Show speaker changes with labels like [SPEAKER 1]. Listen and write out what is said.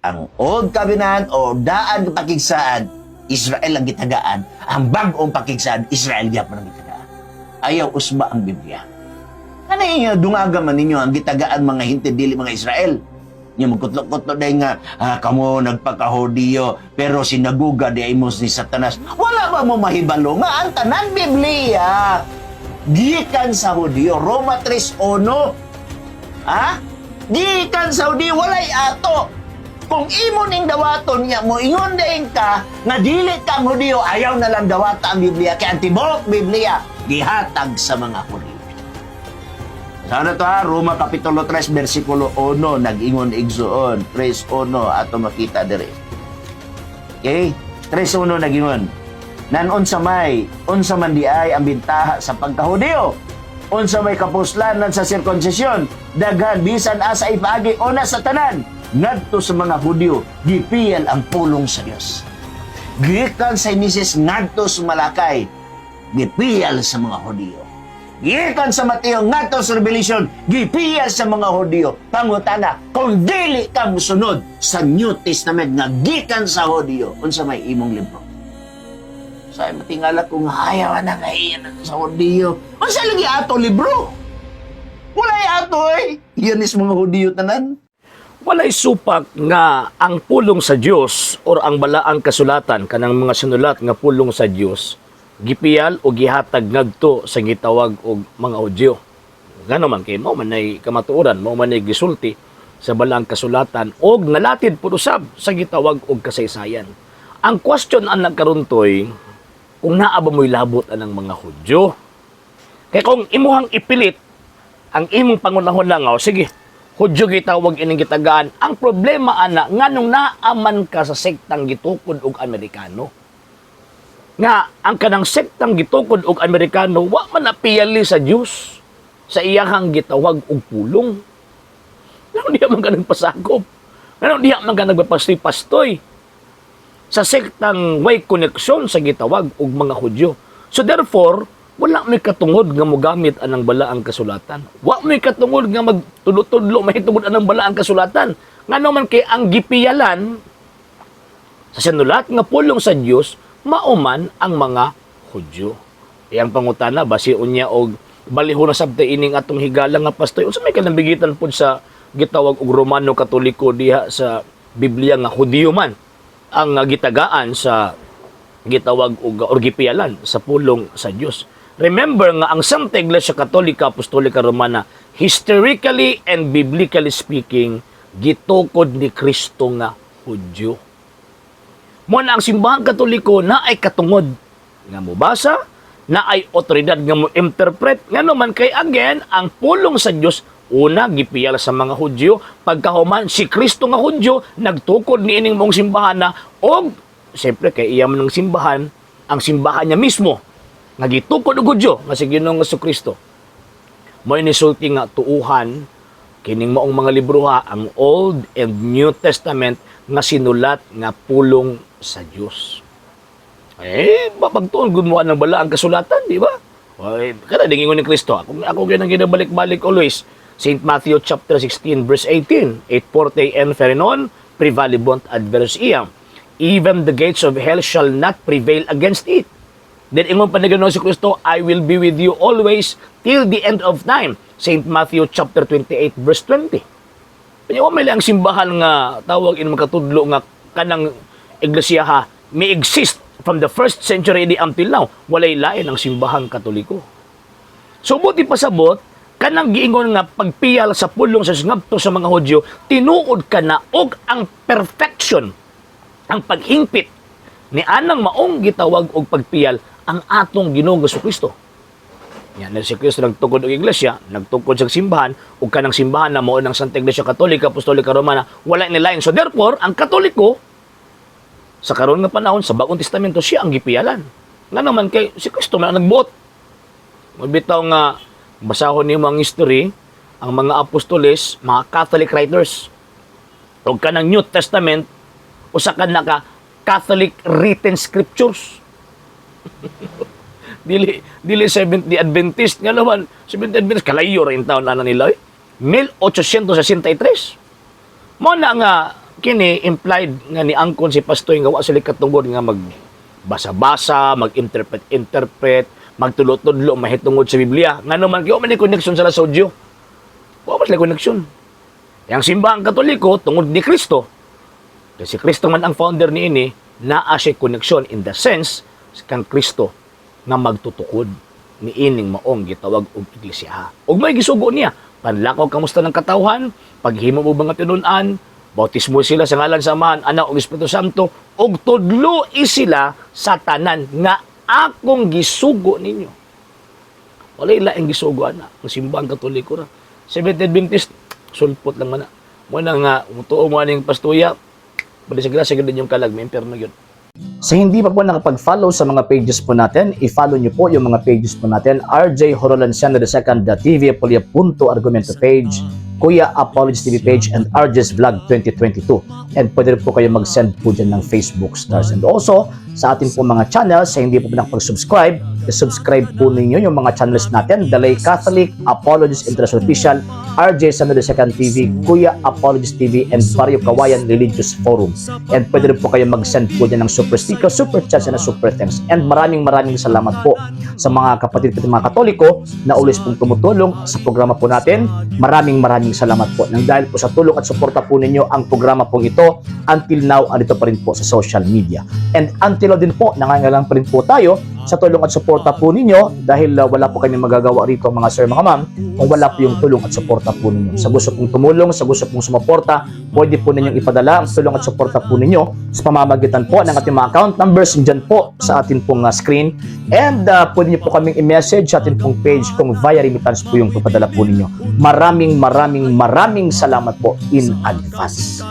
[SPEAKER 1] ang Old Covenant o daan pakigsaan, Israel ang gitagaan. Ang bagong pakigsaan, Israel gyapon ang gitagaan. Ayaw usba ang Biblia. Ano yung dungagaman ninyo ang gitagaan mga hinti dili mga Israel? Yung magkutlo-kutlo dahil nga, kamo nagpaka-Hudiyo, pero sinaguga di mo ni Satanas. Wala ba mo mahibalo nga ang tanan Biblia? Gikan sa Hudiyo, Roma 3:1. Gikan sa Hudiyo, walay ato. Kung imo ning dawaton niya mo, ingon dahin ka, nga dili kang Hudiyo, ayaw na lang dawata ang Biblia, kaya ang tibuok Biblia, gihatag sa mga Hudiyo. Sana to Roma Kapitulo 3, versikulo 1, nag-ingon igsoon, 3:1, ato makita dire. Okay? 3:1 nag-ingon. Unsa man di ay ang bintaha sa pagkahudiyo, unsa may kapuslanan sa sirkonsisyon, daghan bisan asa ipaagi una sa tanan, ngadto sa mga Hudiyo, gipiyal ang pulong sa Dios. Gikan sa Mises ngadto sa Malakay, gipiyal sa mga Hudiyo. Gikan sa Mateo ngadto sa Revelation, gipiyal sa mga Hudiyo. Pangutana, kung dili ka musunod sa New Testament nga gikan sa Hudiyo, unsa may imong libro? Sa matingala kung ayaw na kaiyan sa Hudiyo, unsa lagi ato libro? Wala ato Yan is mga Hudiyo tanan.
[SPEAKER 2] Walay supak nga ang pulong sa Dios or ang balaang kasulatan kanang mga sinulat nga pulong sa Dios gipiyal o gihatag ngadto sa gitawag og mga Hudyo. Ngano man kay mao man ay kamatuoran, mao man ay gisulti sa balaang kasulatan og nalatid pud usab sa gitawag og kasaysayan. Ang question ang nagkaruntoy kung naa ba mo'y labot anang mga Hudyo. Kay kung imuhang ipilit ang imong pangunahon lang, sige, Hudyo gitawag ining gitagaan. Ang problema ana nganong naaman ka sa sektang gitukod og Amerikano. Nga ang kanang sektang gitukod og Amerikano wa man napiyali sa Dios sa iyahang gitawag og pulong. Ngano diha man ka nagpasakop? Ngano diha man ka nagpapastoy-pastoy sa sektang way koneksyon sa gitawag og mga Hudyo. So therefore, wala may katungod nga mogamit anang balaang kasulatan. Wa may katungod nga magtudlo-tudlo mahitungod anang balaang kasulatan. Ngano man kay ang gipiyalan sa sinulat nga pulong sa Dios mauman ang mga Hudyo. Iyang pangutana basi unya og balihon na sabta ining atong higala nga pastoy. Unsa may kanambigitan pud sa gitawag og Romano Katoliko diha sa Biblia nga Hudyo man ang gitagaan sa gitawag og gipiyalan sa pulong sa Dios. Remember nga ang Santa Iglesia Katolika Apostolika Romana, historically and biblically speaking, gitukod ni Kristo nga Hudyo. Mo na ang simbahan Katoliko na ay katungod nga mobasa, na ay otoridad nga mo interpret. Ngano man kay again ang pulong sa Dios una gipiyal sa mga Hudyo, pagkahuman si Kristo nga Hudyo nagtukod niining mong simbahan na og siyempre kay iya man ng simbahan, ang simbahan niya mismo nga gitukod og Hudyo nga si Ginoong Jesucristo. Mo inisulti nga tuuhan kining maong mga libro ang Old and New Testament nga sinulat nga pulong sa Dios. Mapagtuon gud mo ang balaang kasulatan, di ba? Kada dingingon ni Kristo, ako gyud ang ginabalik-balik always. St. Matthew chapter 16 verse 18, et forte infernon prevalebant adverse iam. Even the gates of hell shall not prevail against it. Then ingon pa ni Ginoong si Kristo, I will be with you always till the end of time. St. Matthew chapter 28 verse 20. Panyawa may lang simbahan nga tawag in makatudlo nga kanang iglesia may exist from the first century until now. Walay lain ang simbahang Katoliko. So buti pasabot kanang giingon nga pagpiyal sa pulong sa ngabto sa mga Hudyo, tinuod ka na og ang perfection, ang paghingpit ni anang maong gitawag og pagpiyal ang atong Ginoong Jesucristo. Yan na si Kristo nagtukod og iglesia, nagtukod sa simbahan, ug kanang simbahan na mao ng Santa Iglesia Katolika Apostolika Romana, wala ni lain. So therefore, ang Katoliko sa karon nga panahon sa Bagong Testamento siya ang gipiyalan. Nga naman kay si Kristo man nagbuot. Magbitaw nga basahon niyo ang history, ang mga apostoles, mga Catholic writers, ug kanang New Testament usa ka naka Catholic written scriptures. dili Seventh-day Adventist nga naman, Seventh-day Adventist kalayo ra in taon ana nila 1863. Mo na nga kini implied nga ni angkon si pastoy nga wa sila katungod nga magbasa-basa, mag-interpret, magtulo-tudlo, mahitungod sa Biblia. Nga naman, kaya man ni connection sa Lasodyo. Wa man sila connection. Yang simbahan Katoliko, tungod ni Kristo. Kasi si Kristo man ang founder ni ini, naa siya connection in the sense kang Kristo nga magtutukod ni ining maong gitawag og iglesia. Ug may gisugo niya, panlakaw kamusta ng katawhan, paghimo mo mga tinun-an, bautismo sila sa ngalan sa Amahan, Anak ug Espiritu Santo, ug tudlo sila sa tanan nga akong gisugo ninyo. Wala ilaing gisugo ana, ang simbahan Katoliko ra. Seventh Adventist, sulpot lang man na. Muna nga, mutuo mo aning pastuya, bali sa grasya gud yung kalag, may impyerno yun. Sa hindi pa po nakapag-follow sa mga pages po natin, i-follow nyo po yung mga pages po natin, RJ Horolanciano II, TV Apolia Punto Argumento page, Kuya Apologist TV page, and RJ's Vlog 2022. And pwede rin po kayo mag-send po dyan ng Facebook stars. And also, sa ating po mga channels, sa hindi po nakapag-subscribe, i-subscribe po ninyo yung mga channels natin, The Lay Catholic, Apologist International Official, RJ Sano II TV, Kuya Apologist TV, and Barrio Kawayan Religious Forum. And pwede rin po kayo mag-send po dyan ng super sticker, super chats, and super thanks. And maraming salamat po sa mga kapatid ko mga Katoliko na always pong tumutulong sa programa po natin. Maraming salamat po. Nang dahil po sa tulong at suporta po ninyo, ang programa pong ito, until now, andito pa rin po sa social media. And until now din po, nangangailangan pa rin po tayo sa tulong at suporta po ninyo dahil wala po kami magagawa rito mga sir, mga ma'am, kung wala po yung tulong at suporta po ninyo. Sa gusto pong tumulong, sa gusto pong sumuporta, pwede po ninyong ipadala ang tulong at suporta po ninyo sa pamamagitan po ng ating mga account numbers dyan po sa ating pong screen. And pwede nyo po kaming i-message sa ating pong page kung via remittance po yung papadala po ninyo. Maraming salamat po in advance.